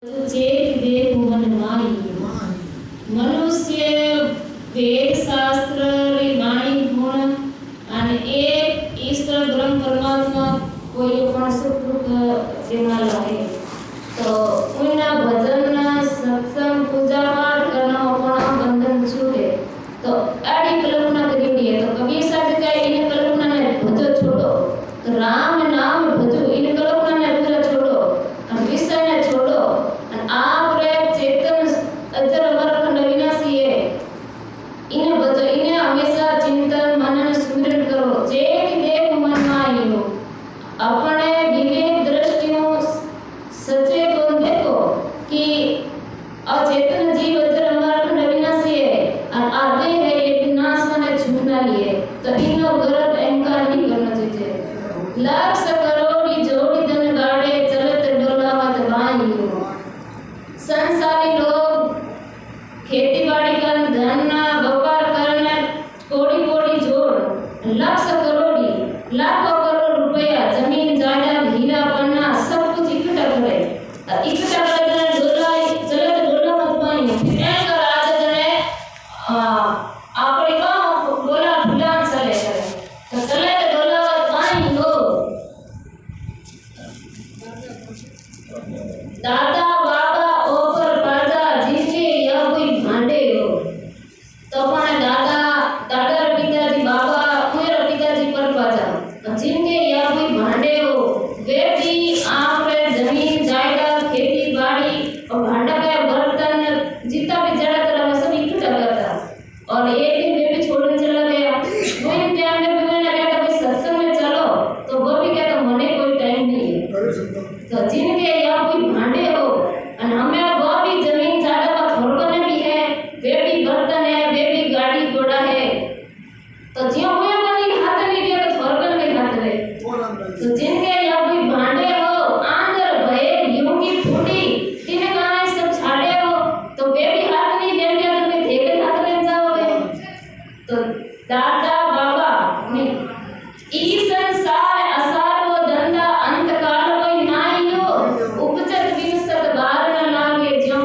चेत देव मन माई मनुष्य वेद शास्त्र री वाणी गुण અને એક ઈશ્વર બ્રહ્મ પરમાત્મા કોઈ પણ સુખ જેમાં લાગે તો કોઈના ભજનના સત્સંગ પૂજા પાઠ કરનો પણ બંધન છૂટે તો આડી કલ્પના કરી તો કબીર સાહેબ કહે એને કલ્પના ને ભજો છોડો તો રામ નામ ભજો એને કલ્પના ને ભજો છોડો અને વિષય ને છોડો અને આ પ્રેમ ચેતન અજર અમર અખંડ વિનાશી હે इन्हें बचो इन्हें हमेशा चिंतन मनन सुमिरन करो चेत देव मन मायो अपने विवेक दृष्टियों सचे को देखो कि अचेतन जीव अजर अमर अखंड विनाशी है और आते है ये विनाश माने छूना लिए तो इनो गर्व अहंकार नहीं करना चाहिए लाख करोड़ी जोड़ी धन गाड़े चलत डोलावत वायु संसारी लोग खेती बाड़ी का धन व्यापार करने कोड़ी कोड़ी जोड़ लाख करोड़ी लाखों करोड़ रुपया जमीन जायदाद हीरा पन्ना सब कुछ इकट्ठा करे इकट्ठा करने डोला चले डोला मत पाएंगे फिर कर आज जने आपरे का बोला भुलान चले करे तो चले डोला मत पाएंगे दादा बाबा ऊपर पर्दा जिसके या कोई भांडे हो तो पण दादा दादा पिताजी बाबा मेरा पिताजी पर पाजा जिनके या कोई भांडे हो वे भी आपरे जमीन जायदाद खेती बाड़ी और भांडा का बर्तन जितना भी जड़ा तरह सब इकट्ठा करता और एक दिन वे भी छोड़ने चला गया कोई टाइम में भी मैंने कहता कोई सत्संग में चलो तो वो भी कहता मने कोई टाइम नहीं है तो जिनके या कोई भांडे हो और हमें वो भी जमीन जायदाद का थोड़ने भी है वे भी बर्तन है वे भी गाड़ी घोड़ा है तो जियो हुए बनी हाथ नहीं दिया तो थोड़न नहीं हाथ रहे तो जिनके